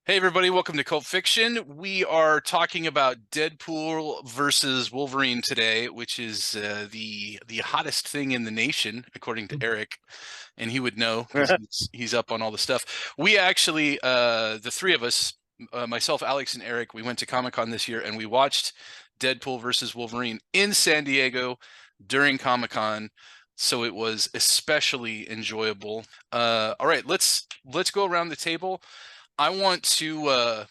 Hey everybody, welcome to Cult Fiction. We are talking about Deadpool versus Wolverine today, which is the hottest thing in the nation, according to Eric, and he would know because he's up on all the stuff. We actually, the three of us, myself, Alex, and Eric, we went to Comic-Con this year and we watched Deadpool versus Wolverine in San Diego during Comic-Con. So it was especially enjoyable. All right, let's go around the table. I want to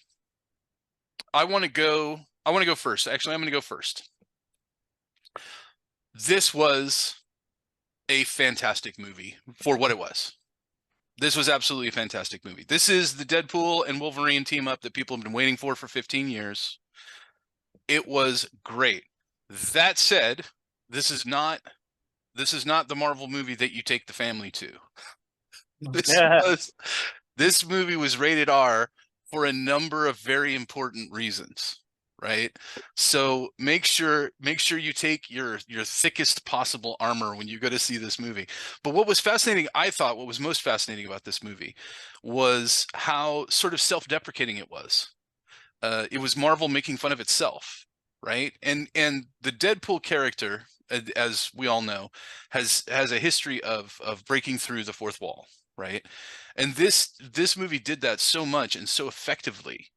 go first. Actually, I'm going to go first. This was a fantastic movie for what it was. This was absolutely a fantastic movie. This is the Deadpool and Wolverine team up that people have been waiting for 15 years. It was great. That said, this is not the Marvel movie that you take the family to. This movie was rated R for a number of very important reasons, right? So make sure you take your thickest possible armor when you go to see this movie. But what was fascinating, I thought, what was most fascinating about this movie was how sort of self-deprecating it was. It was Marvel making fun of itself, right? And the Deadpool character, as we all know, has a history of breaking through the fourth wall, right? And this movie did that so much and so effectively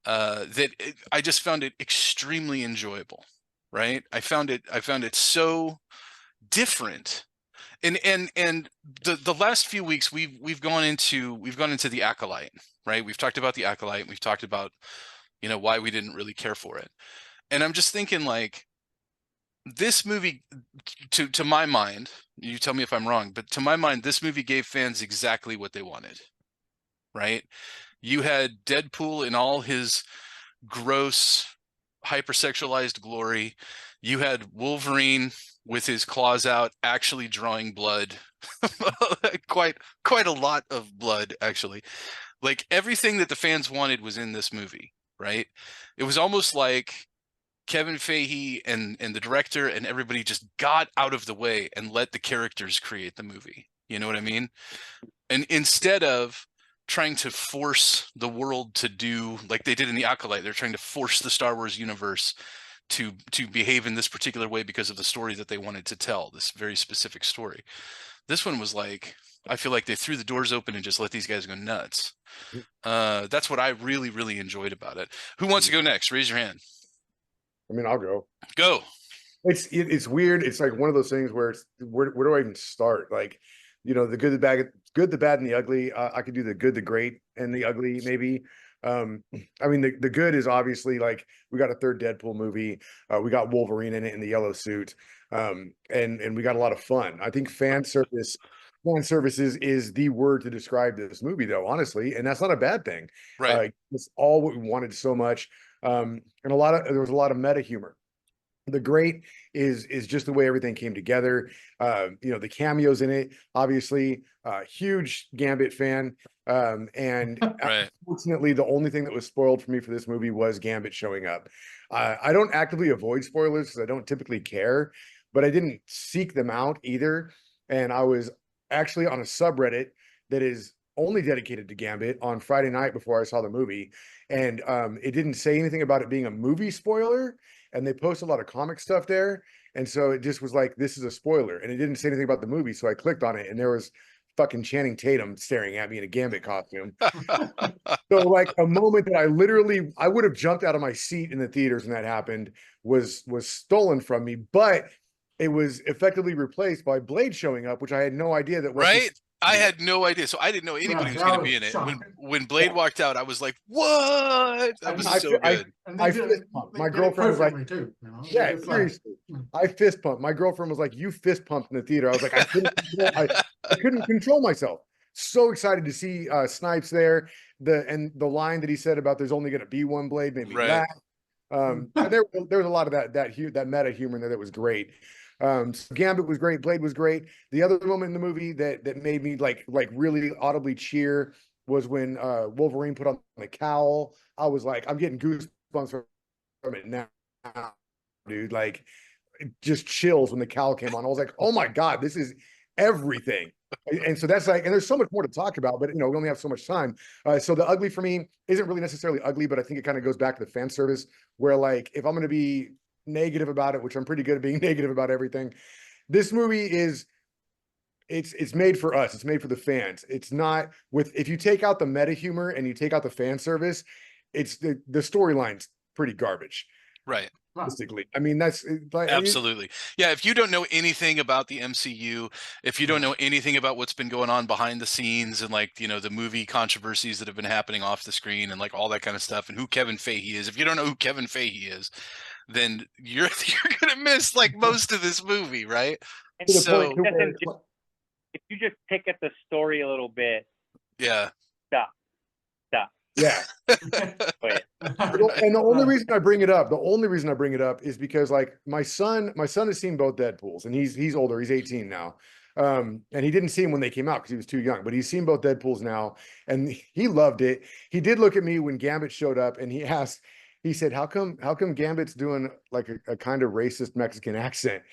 that I just found it extremely enjoyable, right? I found it so different. And the last few weeks we've gone into the Acolyte, right? We've talked about the Acolyte. We've talked about, why we didn't really care for it. And I'm just thinking, like, this movie, to my mind, you tell me if I'm wrong, but to my mind, this movie gave fans exactly what they wanted, right? You had Deadpool in all his gross, hypersexualized glory. You had Wolverine with his claws out, actually drawing blood. quite a lot of blood, actually. Like, everything that the fans wanted was in this movie, right? It was almost like Kevin Feige and the director and everybody just got out of the way and let the characters create the movie. You know what I mean? And instead of trying to force the world to do like they did in the Acolyte, they're trying to force the Star Wars universe to behave in this particular way because of the story that they wanted to tell, this very specific story. This one was like, I feel like they threw the doors open and just let these guys go nuts. That's what I really, really enjoyed about it. Who wants to go next? Raise your hand. I mean, I'll go. Go. It's weird. It's like one of those things where where do I even start? Like, the good, the bad, and the ugly. I could do the good, the great, and the ugly, maybe. I mean, the good is obviously like we got a third Deadpool movie. We got Wolverine in it in the yellow suit. And we got a lot of fun. I think fan services is the word to describe this movie, though, honestly, and that's not a bad thing. Right. It's all what we wanted so much. And there was a lot of meta humor. The great is just the way everything came together. The cameos in it, obviously, huge Gambit fan. And Right. unfortunately, the only thing that was spoiled for me for this movie was Gambit showing up. I don't actively avoid spoilers because I don't typically care, but I didn't seek them out either. And I was actually on a subreddit that is only dedicated to Gambit on Friday night before I saw the movie. And it didn't say anything about it being a movie spoiler. And they post a lot of comic stuff there. And so it just was like, this is a spoiler. And it didn't say anything about the movie. So I clicked on it and there was fucking Channing Tatum staring at me in a Gambit costume. So like a moment that I would have jumped out of my seat in the theaters when that happened was stolen from me, but it was effectively replaced by Blade showing up, which I had no idea that Wesley. Right? I had no idea. So I didn't know anybody was going to be in it. When Blade walked out, I was like, "What?" That was so good. I fist pumped. My girlfriend was like, too, "Yeah, seriously." I fist pumped. My girlfriend was like, "You fist pumped in the theater." I was like, I couldn't control myself. So excited to see Snipes there. The line that he said about there's only going to be one Blade made me laugh. And there was a lot of that meta humor in there that was great. So Gambit was great, Blade was great. The other moment in the movie that made me like really audibly cheer was when Wolverine put on the cowl. I was like, I'm getting goosebumps from it now, dude. Like, just chills when the cowl came on. I was like, oh my god, this is everything. And so that's like, and there's so much more to talk about, but we only have so much time. So the ugly for me isn't really necessarily ugly, but I think it kind of goes back to the fan service where like, if I'm going to be negative about it, which I'm pretty good at being negative about everything, this movie it's made for us. It's made for the fans. It's not if you take out the meta humor and you take out the fan service, it's the storyline's pretty garbage. Right. Realistically. I mean, that's like Absolutely. Yeah, if you don't know anything about the MCU, if you don't know anything about what's been going on behind the scenes and like, the movie controversies that have been happening off the screen and like all that kind of stuff and who Kevin Feige is, if you don't know who Kevin Feige is, then you're going to miss like most of this movie, right? to the point So, to where if you just pick at the story a little bit, yeah. stop. yeah. Wait. And the only reason I bring it up, is because like my son has seen both Deadpools and he's older, he's 18 now. And he didn't see him when they came out because he was too young, but he's seen both Deadpools now and he loved it. He did look at me when Gambit showed up and he said, how come Gambit's doing like a kind of racist Mexican accent?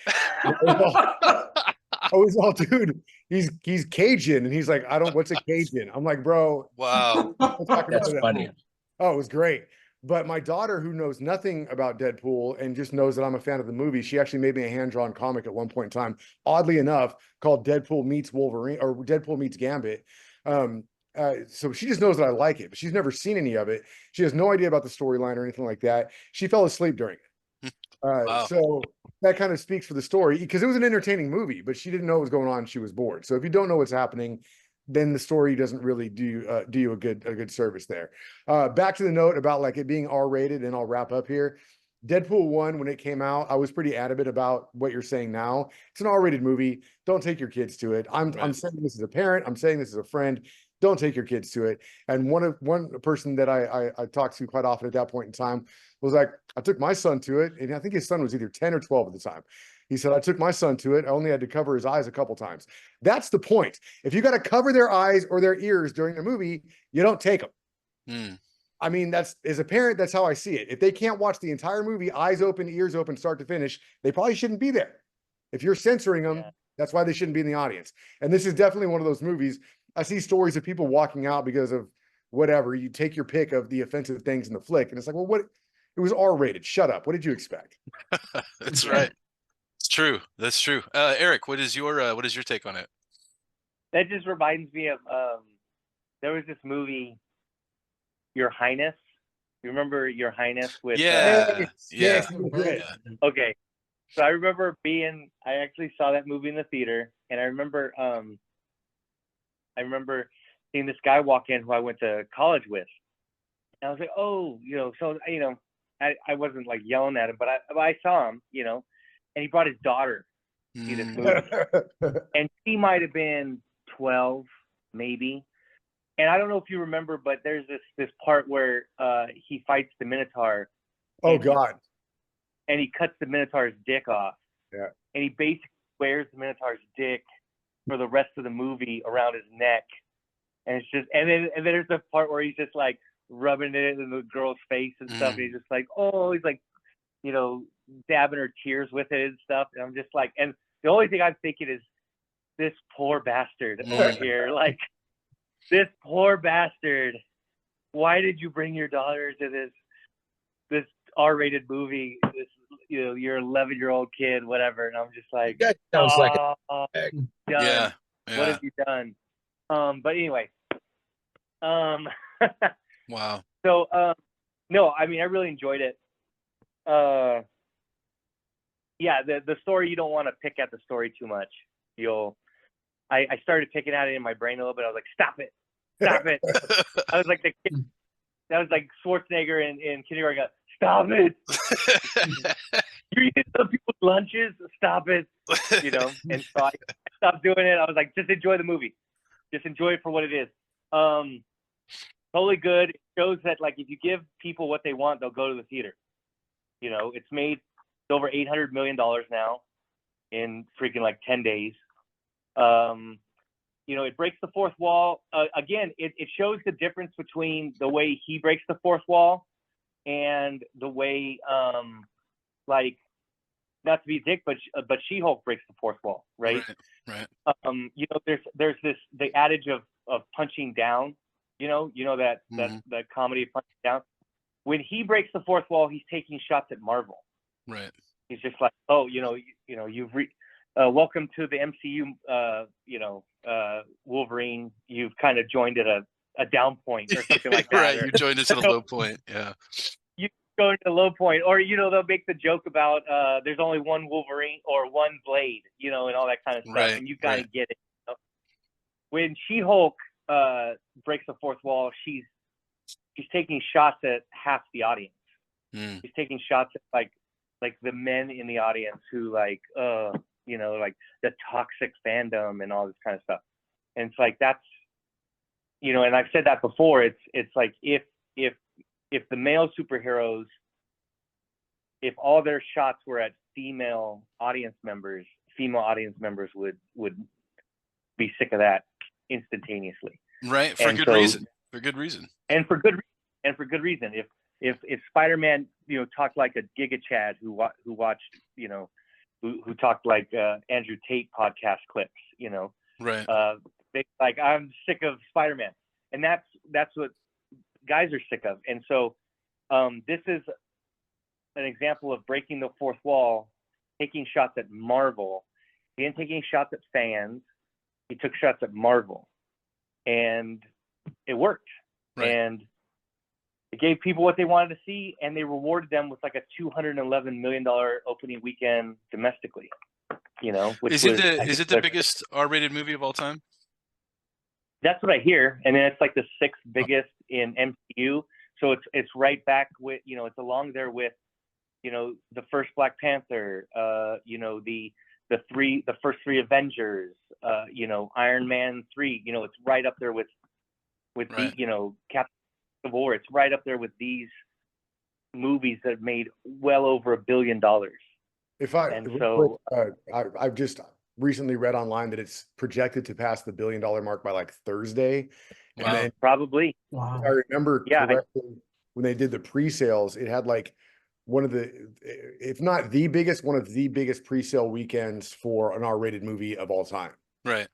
I was all, dude, he's Cajun. And he's like, what's a Cajun? I'm like, bro. Wow. That's funny. Oh, it was great. But my daughter, who knows nothing about Deadpool and just knows that I'm a fan of the movie, she actually made me a hand-drawn comic at one point in time, oddly enough, called Deadpool Meets Wolverine or Deadpool Meets Gambit. So she just knows that I like it, but she's never seen any of it. She has no idea about the storyline or anything like that. She fell asleep during it. Wow. So that kind of speaks for the story because it was an entertaining movie, but she didn't know what was going on. She was bored. So if you don't know what's happening, then the story doesn't really do you a good service there. Back to the note about like it being R-rated, and I'll wrap up here. Deadpool 1, when it came out, I was pretty adamant about what you're saying now. It's an R-rated movie. Don't take your kids to it. I'm saying this as a parent. I'm saying this as a friend. Don't take your kids to it. And one person that I talked to quite often at that point in time was like, I took my son to it, and I think his son was either 10 or 12 at the time. He said, I took my son to it. I only had to cover his eyes a couple times. That's the point. If you got to cover their eyes or their ears during the movie, you don't take them. I mean, as a parent, that's how I see it. If they can't watch the entire movie, eyes open, ears open, start to finish, they probably shouldn't be there. If you're censoring them, that's why they shouldn't be in the audience. And this is definitely one of those movies. I see stories of people walking out because of whatever. You take your pick of the offensive things in the flick, and it's like, well, what? It was R-rated. Shut up. What did you expect? That's right. It's true. That's true. Eric, what is your take on it? That just reminds me of there was this movie, Your Highness. You remember Your Highness with yeah. Okay. So I remember I actually saw that movie in the theater, and I remember seeing this guy walk in who I went to college with. And I was like, oh, so I wasn't like yelling at him, but I saw him, and he brought his daughter to see this movie. And she might have been 12, maybe. And I don't know if you remember, but there's this part where he fights the Minotaur. Oh God. And he cuts the Minotaur's dick off. Yeah. And he basically wears the Minotaur's dick for the rest of the movie around his neck. And it's just, and then there's the part where he's just like rubbing it in the girl's face and stuff. And he's just like, oh, he's like, dabbing her tears with it and stuff. And I'm just like, and the only thing I'm thinking is this poor bastard over here. Like, this poor bastard. Why did you bring your daughter to this R-rated movie? This, your 11-year-old kid, whatever. And I'm just like, that sounds like yeah. What have you done? But anyway, wow. So, no, I mean, I really enjoyed it. Yeah, the story, you don't want to pick at the story too much. I started picking at it in my brain a little bit. I was like, stop it. I was like the kid, that was like Schwarzenegger in kindergarten. Stop it. You're eating other people's lunches. Stop it. And so I stopped doing it. I was like, just enjoy the movie. Just enjoy it for what it is. Totally good. It shows that like if you give people what they want, they'll go to the theater. It's made over $800 million now in freaking like 10 days. It breaks the fourth wall. Again, it shows the difference between the way he breaks the fourth wall and the way like not to be a dick, but She-Hulk breaks the fourth wall, right? Right. You know, there's the adage of punching down. You know that that comedy of punching down. When he breaks the fourth wall, he's taking shots at Marvel. Right. He's just like, oh, you've welcome to the MCU, Wolverine. You've kind of joined at a down point or something like that. Right. You joined us at a low point. Yeah. You go to the low point, or they'll make the joke about there's only one Wolverine or one Blade, and all that kind of stuff, and you kind of get it. When She-Hulk breaks the fourth wall, she's taking shots at half the audience. She's taking shots at like the men in the audience who like the toxic fandom and all this kind of stuff. And it's like that's and I've said that before. It's like if the male superheroes, if all their shots were at female audience members would be sick of that instantaneously. Right, for good reason. For good reason. And for good reason. If Spider-Man, talked like a Giga Chad who watched, who talked like Andrew Tate podcast clips, right. They like, I'm sick of Spider-Man, and that's what guys are sick of. And so this is an example of breaking the fourth wall, taking shots at Marvel. He didn't taking shots at fans. He took shots at Marvel, and it worked. Right. And it gave people what they wanted to see, and they rewarded them with like a $211 million opening weekend domestically. Which is it the biggest R-rated movie of all time? That's what I hear, and then it's like the sixth biggest in MCU. So it's right back with it's along there with the first Black Panther, the first three Avengers, Iron Man 3. It's right up there with right. the Captain War. It's right up there with these movies that made well over $1 billion. I've just recently read online that it's projected to pass the $1 billion mark by like Thursday. Wow. And then, probably. Wow. If I remember correctly, when they did the pre-sales, it had like one of the, if not the biggest, one of the biggest pre-sale weekends for an R-rated movie of all time. Right.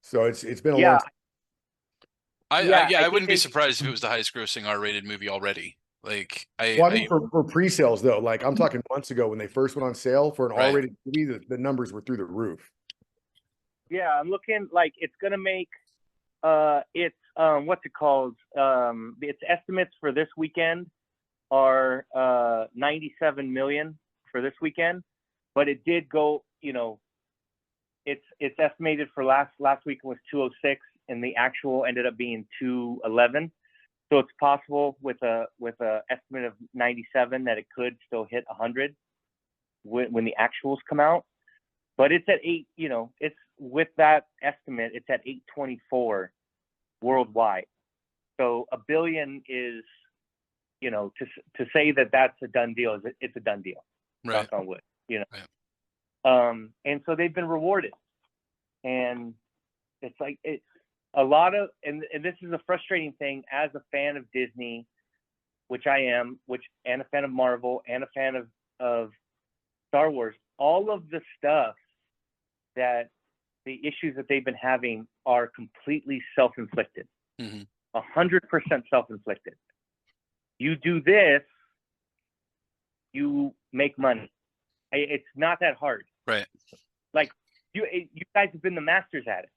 So it's been a long time. I wouldn't be surprised if it was the highest grossing R-rated movie already. Like for pre-sales though, like I'm talking months ago when they first went on sale for an R-rated movie, the numbers were through the roof. Yeah, I'm looking like it's gonna make it's what's it called? Its estimates for this weekend are 97 million for this weekend, but it did go, it's estimated for last week was 206, and the actual ended up being 211. So it's possible with a estimate of 97 that it could still hit 100 when the actuals come out. But it's at 8. It's with that estimate, it's at 824 worldwide. So $1 billion is, to say that that's a done deal, it's a done deal. Right. Knock on wood. Right. And so they've been rewarded, and it's like a lot of, and this is a frustrating thing as a fan of Disney, which I am, and a fan of Marvel and a fan of Star Wars. All of the stuff that the issues that they've been having are completely self-inflicted, 100% self-inflicted. You do this, you make money. It's not that hard. Right. Like you guys have been the masters at it.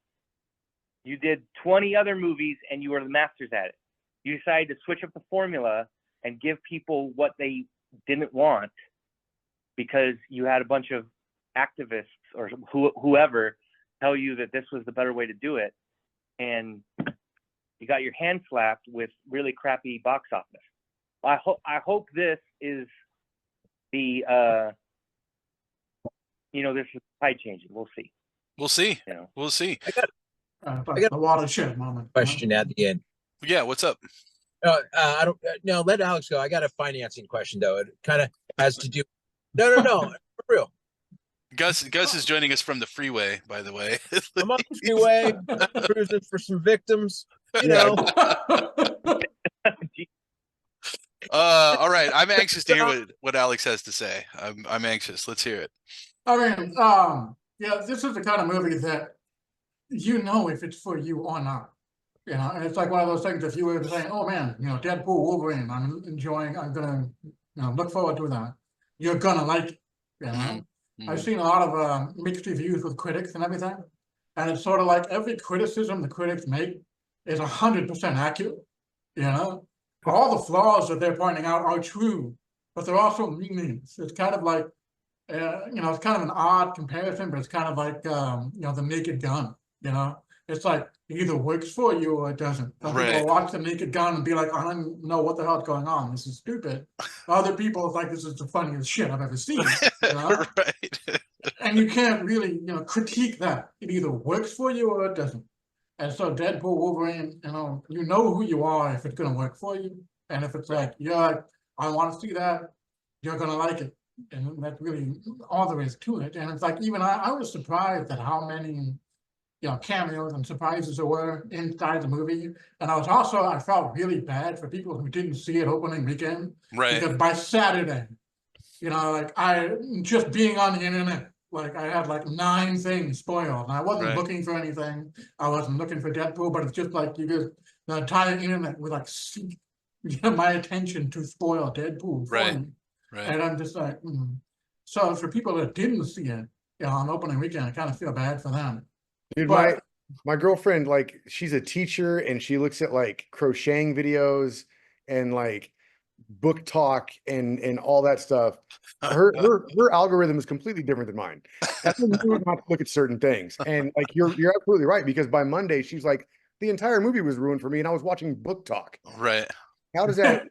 You did 20 other movies and you were the masters at it. You decided to switch up the formula and give people what they didn't want because you had a bunch of activists or whoever tell you that this was the better way to do it. And you got your hand slapped with really crappy box office. I hope this is the, this is tide changing. We'll see. We'll see. We'll see. I got a watershed moment. Question at the end. Yeah, what's up? I don't. No, let Alex go. I got a financing question though. It kind of has to do. No, for real. Gus is joining us from the freeway, by the way. I'm on the freeway, cruising for some victims. All right. I'm anxious to hear what Alex has to say. I'm anxious. Let's hear it. I mean, yeah, this is the kind of movie that you know if it's for you or not. You know, and it's like one of those things. If you were saying, "Oh man, you know, Deadpool Wolverine, I'm enjoying. I'm gonna, look forward to that," you're gonna like it. You know, I've seen a lot of mixed reviews with critics and everything, and it's sort of like every criticism the critics make is 100% accurate. You know, all the flaws that they're pointing out are true, but they're also meanings. It's kind of like, it's kind of an odd comparison, but it's kind of like, the Naked Gun. You know, it's like it either works for you or it doesn't. Some people Right. will watch the Naked Gun and be like, I don't know what the hell's going on. This is stupid. Other people are like, this is the funniest shit I've ever seen. You know? Right. And you can't really, critique that. It either works for you or it doesn't. And so Deadpool Wolverine, you know who you are if it's gonna work for you. And if it's like, you're like, I want to see that, you're gonna like it. And that's really all there is to it. And it's like, even I was surprised at how many, cameos and surprises there were inside the movie. And I felt really bad for people who didn't see it opening weekend. Right. Because by Saturday, like just being on the internet, like I had like 9 things spoiled. And I wasn't looking for anything. I wasn't looking for Deadpool, but it's just like the entire internet would like seek my attention to spoil Deadpool for me. Right. And I'm just like, So for people that didn't see it, on opening weekend, I kind of feel bad for them. Dude, But my girlfriend, like, she's a teacher and she looks at like crocheting videos and like book talk and all that stuff. Her algorithm is completely different than mine. That's when you not to look at certain things. And like you're absolutely right, because by Monday she's like, the entire movie was ruined for me and I was watching book talk. Right. How does that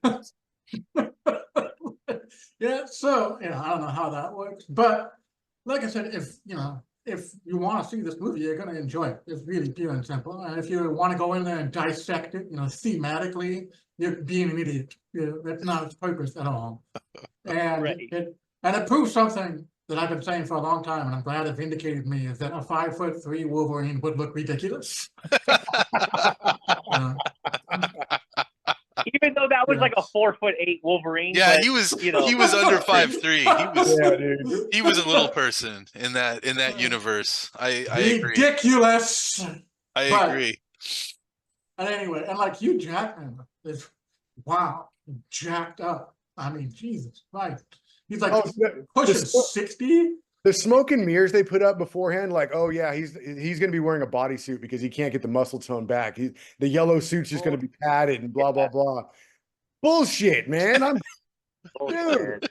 yeah, so I don't know how that works, but like I said, if you want to see this movie, you're going to enjoy it. It's really pure and simple. And if you want to go in there and dissect it, thematically, you're being an idiot. That's not its purpose at all. And it proves something that I've been saying for a long time, and I'm glad it vindicated me, is that a 5'3" Wolverine would look ridiculous. Even though that was like a 4'8" Wolverine. Yeah, but, he was under 5'3". He was a little person in that universe. I agree. Ridiculous. I agree. And anyway, and like Hugh Jackman is jacked up. I mean, Jesus Christ. He's like pushing 60. The smoke and mirrors they put up beforehand, like, oh yeah, he's going to be wearing a bodysuit because he can't get the muscle tone back. The yellow suit's just going to be padded and blah blah blah. Bullshit, man. Dude.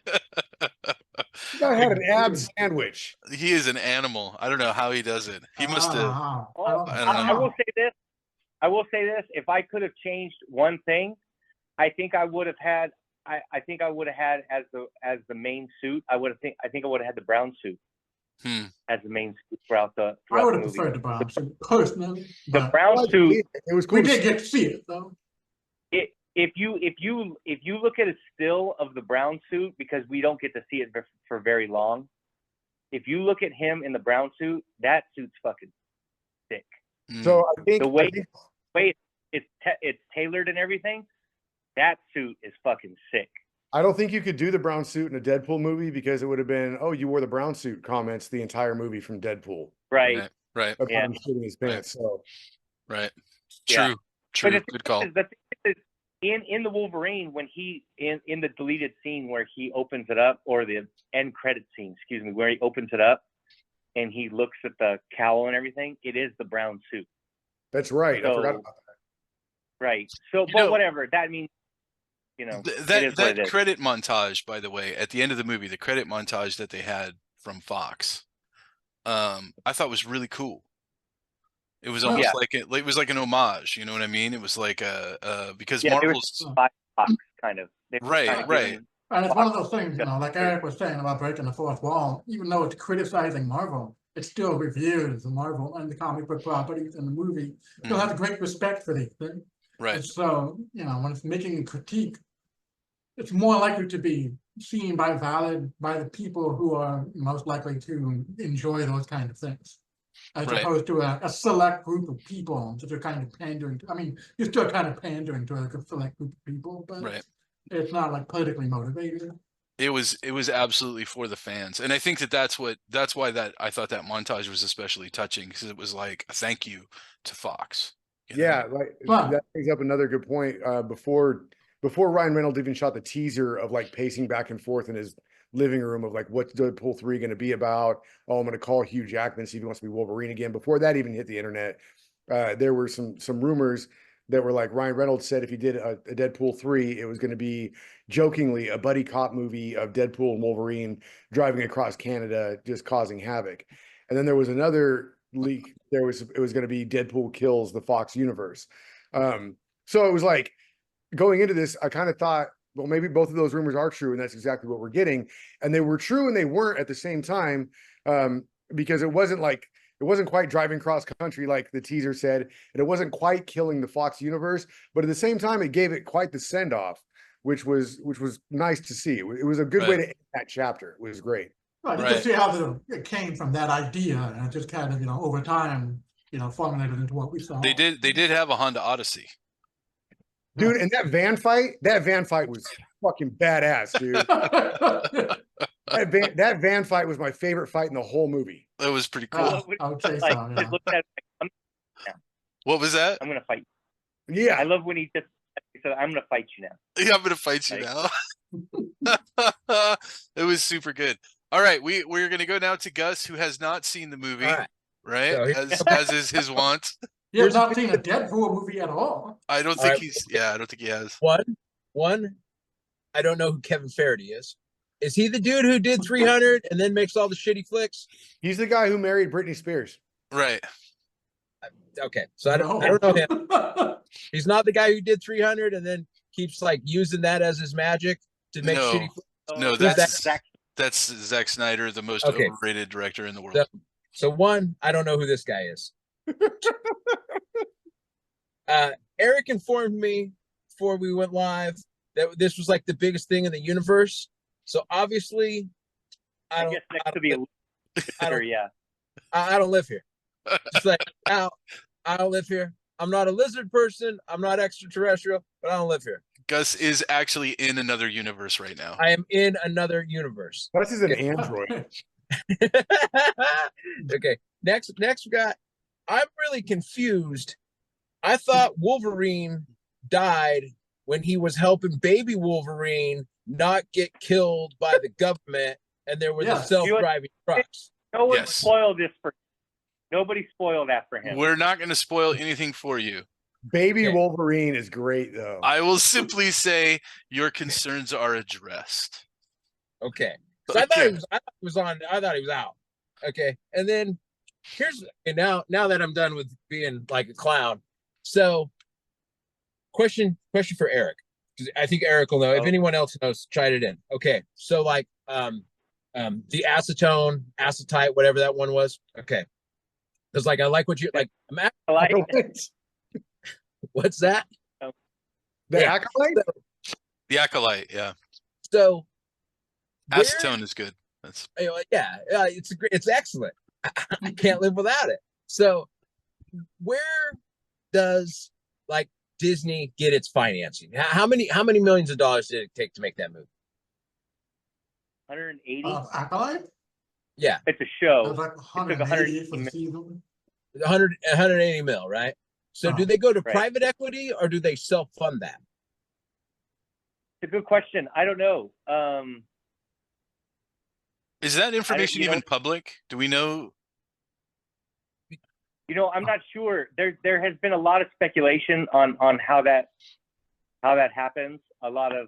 I had an ab sandwich. He is an animal. I don't know how he does it. He must have. I don't know. I will say this. If I could have changed one thing, I think I would have had. I think I would have had as the main suit. I think I would have had the brown suit as the main suit throughout the movie. I would have preferred the brown suit personally. The brown suit. It was cool. We did get to see it though. If you look at a still of the brown suit, because we don't get to see it for very long. If you look at him in the brown suit, that suit's fucking sick. So I think the way it's tailored and everything. That suit is fucking sick. I don't think you could do the brown suit in a Deadpool movie because it would have been, oh, you wore the brown suit comments the entire movie from Deadpool. Right. Of him shitting his pants. So. Right. True. Good call. The thing is, in the Wolverine, when he in the deleted scene where he opens it up, or the end credit scene, excuse me, where he opens it up and he looks at the cowl and everything, it is the brown suit. That's right. So, I forgot about that. Right. So, but whatever. That means, that credit montage, by the way, at the end of the movie, the credit montage that they had from Fox, I thought was really cool. It was almost it was like an homage. You know what I mean? It was like because Marvel's kind of right. And it's one of those things, like Eric was saying about breaking the fourth wall. Even though it's criticizing Marvel, it still reveres the Marvel and the comic book properties and the movie. Still has great respect for these things. Right. And so, when it's making a critique, it's more likely to be seen by the people who are most likely to enjoy those kind of things, as opposed to a select group of people that are kind of pandering to. I mean, you're still kind of pandering to a select group of people, but It's not like politically motivated. It was absolutely for the fans, and I think that's why I thought that montage was especially touching, because it was like a thank you to Fox. Yeah, like Wow. that brings up another good point. Before Ryan Reynolds even shot the teaser of like pacing back and forth in his living room of like what's Deadpool 3 going to be about. Oh, I'm going to call Hugh Jackman, see if he wants to be Wolverine again. Before that even hit the internet, there were some rumors that were like Ryan Reynolds said if he did a Deadpool 3, it was going to be jokingly a buddy cop movie of Deadpool and Wolverine driving across Canada, just causing havoc. And then there was another leak. It was going to be Deadpool kills the Fox universe. So it was like going into this, I kind of thought, well, maybe both of those rumors are true, and that's exactly what we're getting. And they were true and they weren't at the same time, because it wasn't quite driving cross country like the teaser said, and it wasn't quite killing the Fox universe, but at the same time, it gave it quite the send off, which was nice to see. It was a good way to end that chapter. It was great. Right, you can see how it came from that idea, and it just kind of, over time, formulated into what we saw. They did have a Honda Odyssey. Dude, and that van fight was fucking badass, dude. that van fight was my favorite fight in the whole movie. That was pretty cool. I would say so, yeah. What was that? I'm gonna fight. Yeah. I love when he just said, "I'm gonna fight you now." Yeah, I'm gonna fight you now. It was super good. All right, we're gonna go now to Gus, who has not seen the movie, right? So as is his wont. You have not seen a Deadpool movie at all. I don't think I don't think he has. One, I don't know who Kevin Faraday is. Is he the dude who did 300 and then makes all the shitty flicks? He's the guy who married Britney Spears. Right. Okay, so I don't know him. He's not the guy who did 300 and then keeps like using that as his magic to make shitty flicks. No, that's Zack Snyder, the most overrated director in the world. So one, I don't know who this guy is. Eric informed me before we went live that this was like the biggest thing in the universe. So obviously, I don't live here. Just like I don't live here. I'm not a lizard person. I'm not extraterrestrial, but I don't live here. Gus is actually in another universe right now. I am in another universe. Gus is an android. Okay. Next we got. I'm really confused. I thought Wolverine died when he was helping baby Wolverine not get killed by the government, and there were the self-driving trucks. No one spoiled this for him. Nobody spoiled that for him. We're not going to spoil anything for you. Baby Wolverine is great, though. I will simply say your concerns are addressed. Okay. So I thought he was out. Okay. And then now that I'm done with being like a clown. So question for Eric. Because I think Eric will know. If anyone else knows, chime it in. Okay. So like the acetite, whatever that one was. Okay. Because like I like what you like. What's that? The Acolyte? The Acolyte, yeah. So acetone is good. That's it's excellent. I can't live without it. So where does like Disney get its financing? How many millions of dollars did it take to make that movie? 180. Acolyte? Yeah. It's a show. It was like 180 for the season. 180 mil, right? So do they go to private equity or do they self-fund that? It's a good question. I don't know. Is that information even public? Do we know? I'm not sure. There has been a lot of speculation on how that happens. A lot of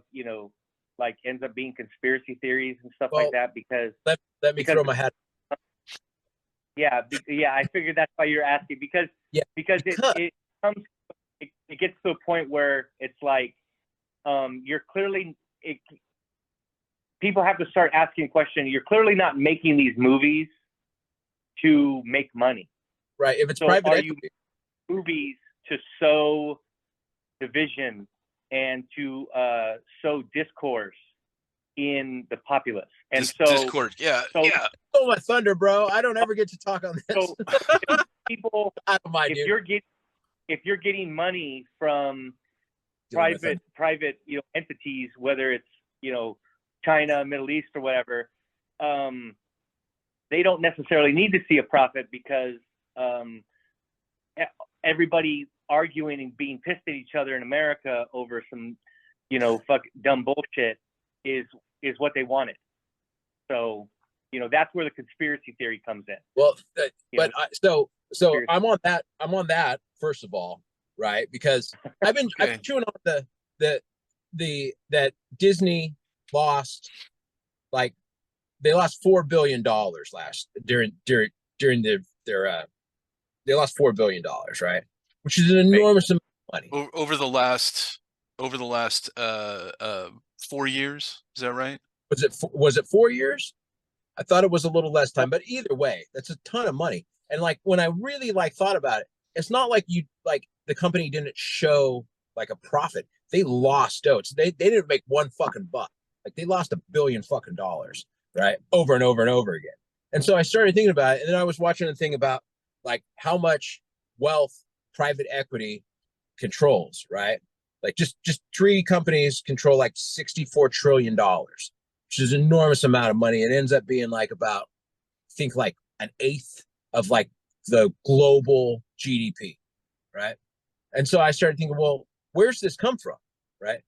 like ends up being conspiracy theories and stuff like that because let me throw my hat. Yeah, I figured that's why you're asking because it gets to a point where it's like you're clearly people have to start asking a question. You're clearly not making these movies to make money, right? If it's private equity, movies to sow division and to sow discourse in the populace, and discord, Oh my thunder, bro! I don't ever get to talk on this. So people, I don't mind, if you're getting money from private entities, whether it's China, Middle East, or whatever, they don't necessarily need to see a profit because everybody arguing and being pissed at each other in America over some dumb bullshit is what they wanted. So that's where the conspiracy theory comes in. Well, so I'm on that first of all, right? Because I've been chewing on that Disney lost, like, they lost $4 billion during their they lost $4 billion, right? Which is an enormous amount of money over the last 4 years. Is that right? Was it 4 years? I thought it was a little less time, but either way, that's a ton of money. And like, when I really thought about it, it's not like the company didn't show like a profit. They lost out. They didn't make one fucking buck. Like, they lost $1 billion fucking dollars, right? Over and over and over again. And so I started thinking about it, and then I was watching a thing about like how much wealth private equity controls, right? Like, just 3 companies control like $64 trillion, which is an enormous amount of money. It ends up being like about, I think, like an eighth of like the global GDP, right? And so I started thinking, well, where's this come from, right?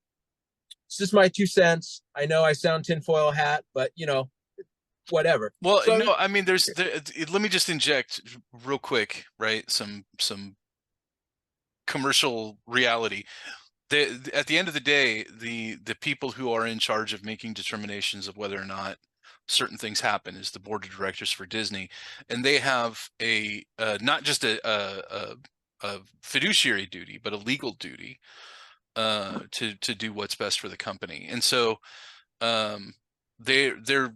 It's just my 2 cents. I know I sound tinfoil hat, but whatever. Well, so, no, I mean, let me just inject real quick, right? Some commercial reality. At the end of the day, the people who are in charge of making determinations of whether or not certain things happen is the board of directors for Disney, and they have a not just a fiduciary duty, but a legal duty to do what's best for the company. And so they're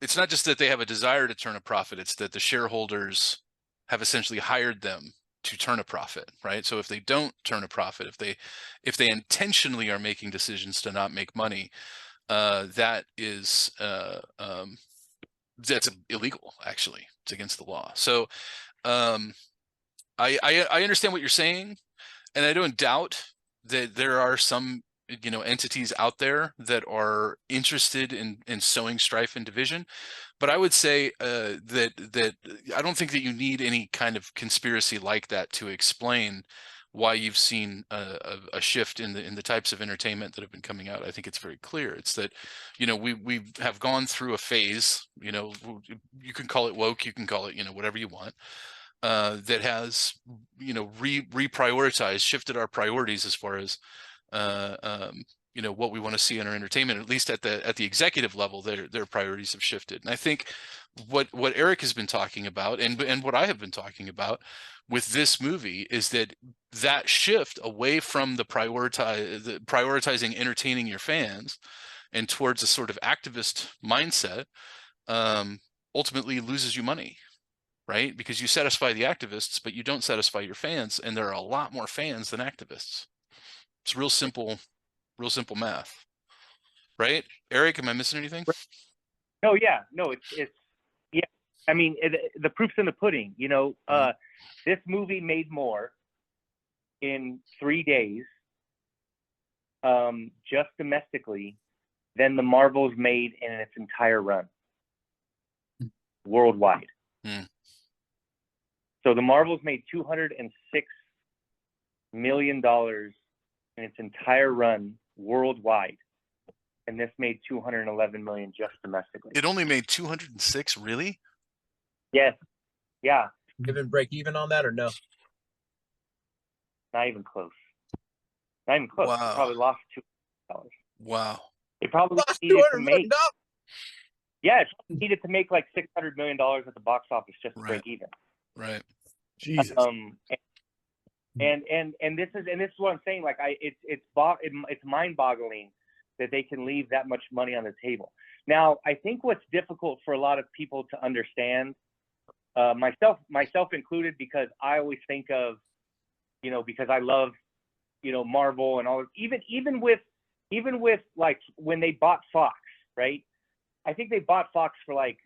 it's not just that they have a desire to turn a profit, it's that the shareholders have essentially hired them to turn a profit, right? So if they don't turn a profit, if they intentionally are making decisions to not make money, that is that's illegal. Actually, it's against the law. So I understand what you're saying, and I don't doubt that there are some entities out there that are interested in sowing strife and division. But I would say that I don't think that you need any kind of conspiracy like that to explain why you've seen a shift in the types of entertainment that have been coming out. I think it's very clear. It's that we have gone through a phase. You can call it woke, you can call it whatever you want. That has reprioritized, shifted our priorities as far as what we want to see in our entertainment. At least at the executive level, their priorities have shifted. And I think what Eric has been talking about, and what I have been talking about with this movie, is that shift away from the prioritizing entertaining your fans and towards a sort of activist mindset ultimately loses you money, right? Because you satisfy the activists, but you don't satisfy your fans, and there are a lot more fans than activists. It's real simple math, right? Eric, am I missing anything? No, yeah, no, it's yeah. I mean, the proof's in the pudding. This movie made more in 3 days, just domestically, than the Marvels made in its entire run worldwide. So the Marvels made $206 million in its entire run worldwide, and this made $211 million just domestically. It only made 206, really? Yes. Yeah. Even break even on that, or no? Not even close. Not even close. Wow. It probably lost $200. Wow. It probably lost needed to make. $200. Yeah, it needed to make like $600 million at the box office just to break even. Right. Jesus. And this is what I'm saying. Like, it's mind-boggling that they can leave that much money on the table. Now, I think what's difficult for a lot of people to understand, myself included, because I always think of, because I love, Marvel and all. Even with like when they bought Fox, right? I think they bought Fox for like,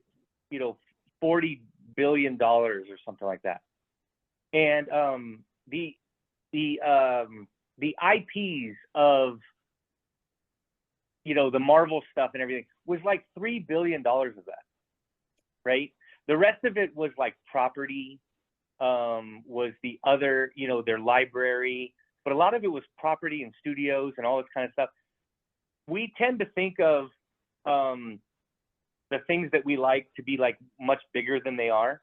$40 billion or something like that. And the the IPs of, you know, the Marvel stuff and everything was like $3 billion of that, right? The rest of it was like property, was the other, you know, their library, but a lot of it was property and studios and all this kind of stuff. We tend to think of the things that we like to be like much bigger than they are,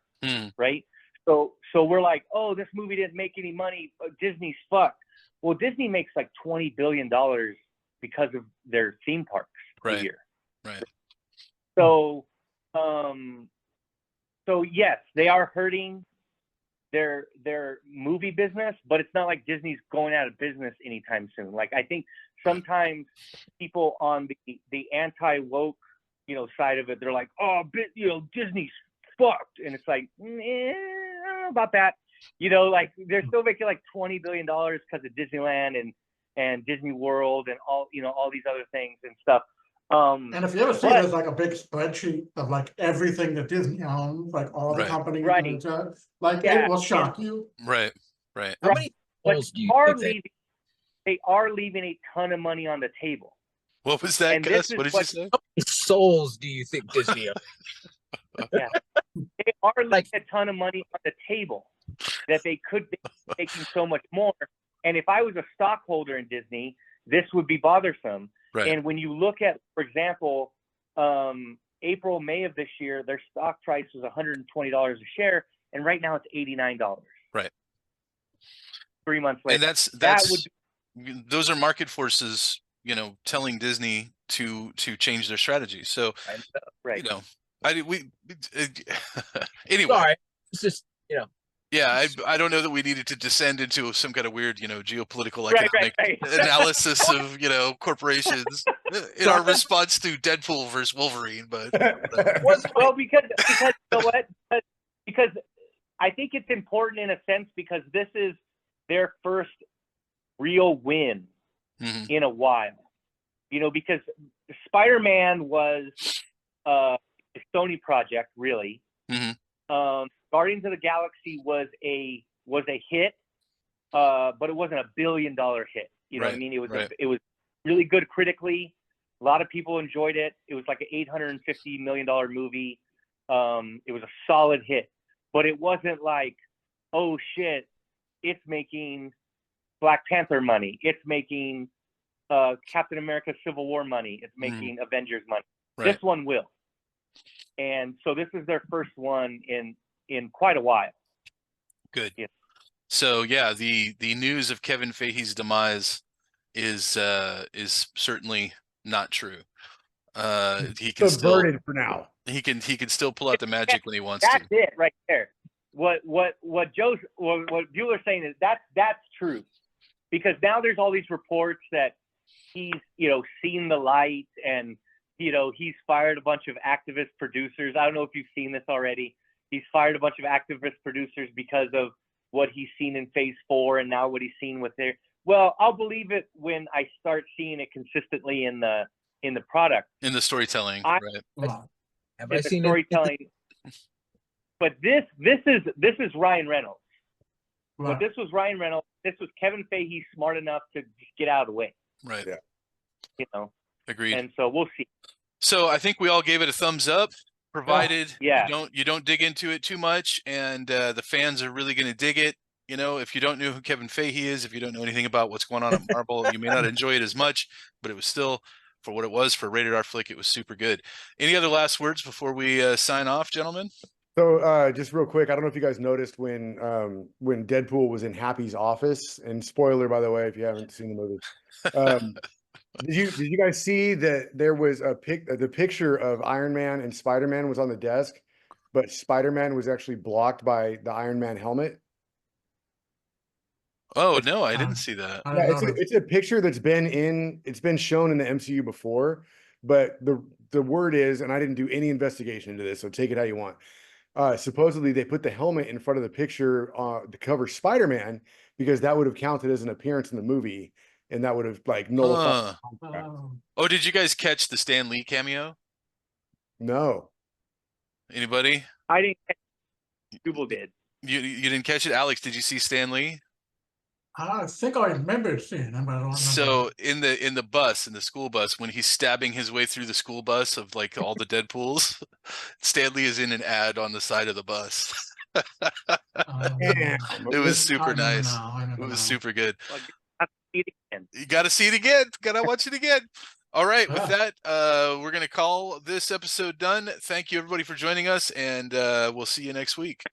right? So we're like, oh, this movie didn't make any money. Disney's fucked. Well, Disney makes like $20 billion because of their theme parks a year. Right. So, so yes, they are hurting their movie business, but it's not like Disney's going out of business anytime soon. Like, I think sometimes people on the anti-woke, you know, side of it, they're like, oh, you know, Disney's fucked, and it's like, I don't know about that. You know, like they're still making like $20 billion because of Disneyland and Disney World and all, you know, all these other things and stuff. And if you ever see, there's like a big spreadsheet of like everything that Disney owns, like all the companies, like it will shock you. Right. How many souls do you think they are leaving a ton of money on the table. What was that, Gus? What did you say? How many souls do you think Disney owns? Yeah, they are leaving a ton of money on the table that they could be making so much more. And if I was a stockholder in Disney, this would be bothersome. Right. And when you look at, for example, April, May of this year, their stock price was $120 a share, and right now it's $89. Right. 3 months later. And those are market forces, you know, telling Disney to change their strategy. So, right. You know, anyway. Sorry, it's just, you know. Yeah, I don't know that we needed to descend into some kind of weird, you know, geopolitical economic analysis of, you know, corporations in our response to Deadpool versus Wolverine, but well, because you know what? Because I think it's important in a sense because this is their first real win in a while. You know, because Spider-Man was a Sony project, really. Guardians of the Galaxy was a hit, but it wasn't a $1 billion hit. You know what I mean? It was really good critically. A lot of people enjoyed it. It was like an $850 million movie. It was a solid hit, but it wasn't like, oh shit, it's making Black Panther money. It's making Captain America Civil War money. It's making Avengers money. This one will. And so this is their first one in quite a while. Good. Yeah. So yeah, the news of Kevin Feige's demise is certainly not true. He can still for now. He can still pull out the magic when he wants to. That's it right there. What Bueller's saying is that's true, because now there's all these reports that he's, you know, seen the light, and, you know, he's fired a bunch of activist producers. I don't know if you've seen this already. He's fired a bunch of activist producers because of what he's seen in Phase 4 and now what he's seen with their. Well, I'll believe it when I start seeing it consistently in the product, in the storytelling, right? Have I seen storytelling? But this is Ryan Reynolds. Right. But this was Ryan Reynolds. This was Kevin Feige, smart enough to just get out of the way. Right. Yeah. You know. Agreed. And so we'll see. So I think we all gave it a thumbs up, provided you don't dig into it too much, and the fans are really going to dig it. You know, if you don't know who Kevin Feige is, if you don't know anything about what's going on at Marvel, you may not enjoy it as much, but it was still, for what it was, for a rated R flick, it was super good. Any other last words before we sign off, gentlemen? So just real quick, I don't know if you guys noticed when Deadpool was in Happy's office, and spoiler, by the way, if you haven't seen the movie. Did you guys see that there was the picture of Iron Man and Spider-Man was on the desk, but Spider-Man was actually blocked by the Iron Man helmet? Oh, no, I didn't see that. Yeah, it's a picture that's been shown in the MCU before, but the word is, and I didn't do any investigation into this, so take it how you want. Supposedly they put the helmet in front of the picture to cover Spider-Man because that would have counted as an appearance in the movie, and that would have like nullified. Oh, did you guys catch the Stan Lee cameo? No. Anybody? I didn't. People did. You didn't catch it, Alex? Did you see Stan Lee? I think I remember seeing him, but I don't remember. So in the school bus, when he's stabbing his way through the school bus of like all the Deadpools, Stanley is in an ad on the side of the bus. Damn. It was I super remember nice. now, I remember It was now. super good. Well, I have to see it again. You got to see it again. Got to watch it again. All right. With Yeah. that, we're going to call this episode done. Thank you everybody for joining us, and we'll see you next week.